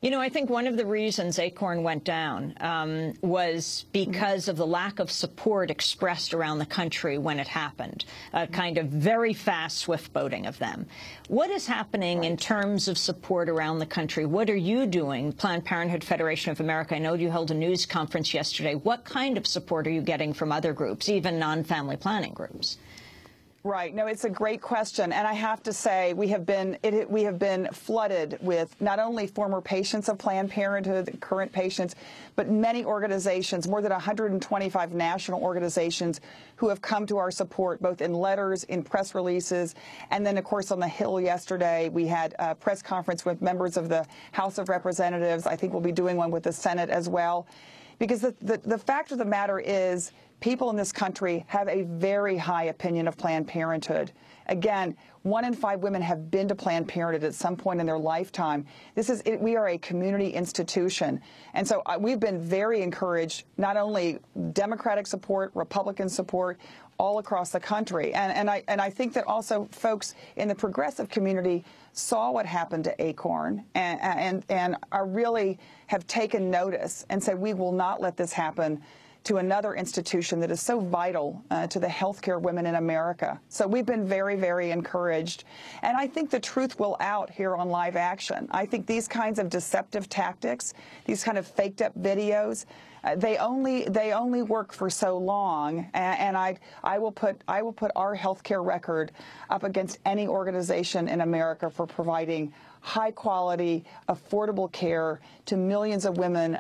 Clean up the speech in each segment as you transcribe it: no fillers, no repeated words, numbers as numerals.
You know, I think one of the reasons ACORN went down was because of the lack of support expressed around the country when it happened, a kind of very fast, swift voting of them. What is happening in terms of support around the country? What are you doing? Planned Parenthood Federation of America, I know you held a news conference yesterday. What kind of support are you getting from other groups, even non-family planning groups? Right. No, it's a great question. And I have to say, we have been flooded with not only former patients of Planned Parenthood, current patients, but many organizations, more than 125 national organizations who have come to our support, both in letters, in press releases, and then, of course, on the Hill yesterday, we had a press conference with members of the House of Representatives. I think we'll be doing one with the Senate as well. Because the fact of the matter is, people in this country have a very high opinion of Planned Parenthood. Again, 1 in 5 women have been to Planned Parenthood at some point in their lifetime. We are a community institution. And so we've been very encouraged, not only Democratic support, Republican support, all across the country. And I think that also folks in the progressive community saw what happened to ACORN and are really have taken notice and said, we will not let this happen to another institution that is so vital to the healthcare women in America. So we've been very, very encouraged. And I think the truth will out here on Live Action. I think these kinds of deceptive tactics, these kind of faked up videos, they only work for so long. And I will put our healthcare record up against any organization in America for providing high quality, affordable care to millions of women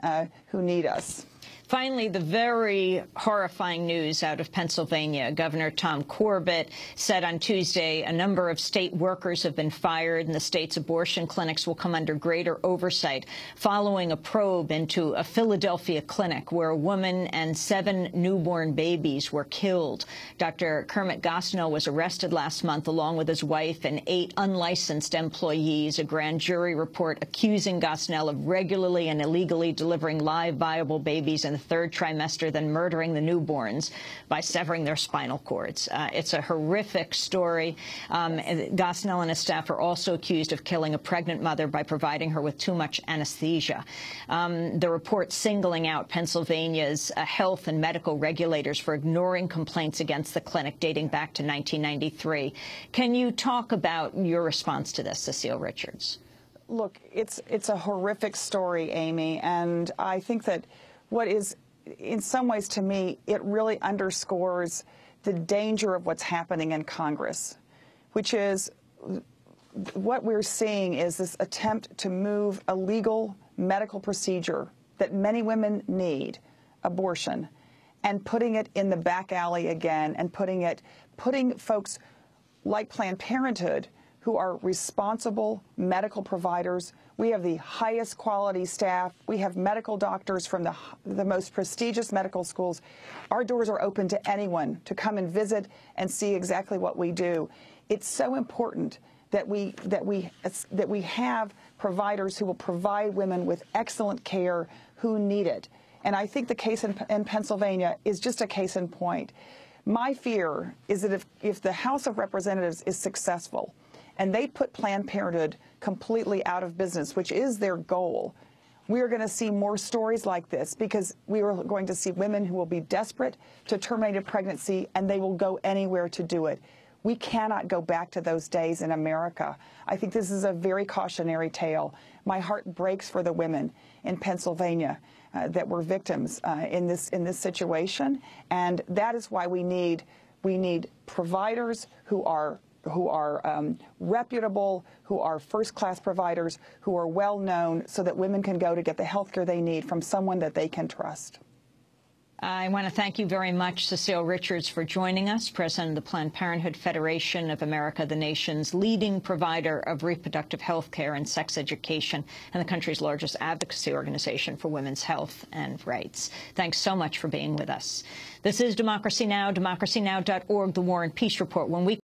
who need us. Finally, the very horrifying news out of Pennsylvania. Governor Tom Corbett said on Tuesday a number of state workers have been fired and the state's abortion clinics will come under greater oversight following a probe into a Philadelphia clinic where a woman and 7 newborn babies were killed. Dr. Kermit Gosnell was arrested last month along with his wife and 8 unlicensed employees. A grand jury report accusing Gosnell of regularly and illegally delivering live, viable babies in the 3rd trimester, then murdering the newborns by severing their spinal cords. It's a horrific story. Gosnell and his staff are also accused of killing a pregnant mother by providing her with too much anesthesia. The report singling out Pennsylvania's health and medical regulators for ignoring complaints against the clinic dating back to 1993. Can you talk about your response to this, Cecile Richards? Look, it's a horrific story, Amy, and I think that what is, in some ways to me, it really underscores the danger of what's happening in Congress, which is what we're seeing is this attempt to move a legal medical procedure that many women need, abortion, and putting it in the back alley again and putting folks like Planned Parenthood, who are responsible medical providers. We have the highest quality staff. We have medical doctors from the most prestigious medical schools. Our doors are open to anyone to come and visit and see exactly what we do. It's so important that we have providers who will provide women with excellent care who need it. And I think the case in Pennsylvania is just a case in point. My fear is that if the House of Representatives is successful, and they put Planned Parenthood completely out of business, which is their goal, we are going to see more stories like this because we are going to see women who will be desperate to terminate a pregnancy and they will go anywhere to do it. We cannot go back to those days in America. I think this is a very cautionary tale. My heart breaks for the women in Pennsylvania that were victims in this situation, and that is why we need providers who are reputable, who are first-class providers, who are well-known, so that women can go to get the health care they need from someone that they can trust. I want to thank you very much, Cecile Richards, for joining us, President of the Planned Parenthood Federation of America, the nation's leading provider of reproductive health care and sex education, and the country's largest advocacy organization for women's health and rights. Thanks so much for being with us. This is Democracy Now!, democracynow.org, The War and Peace Report. When we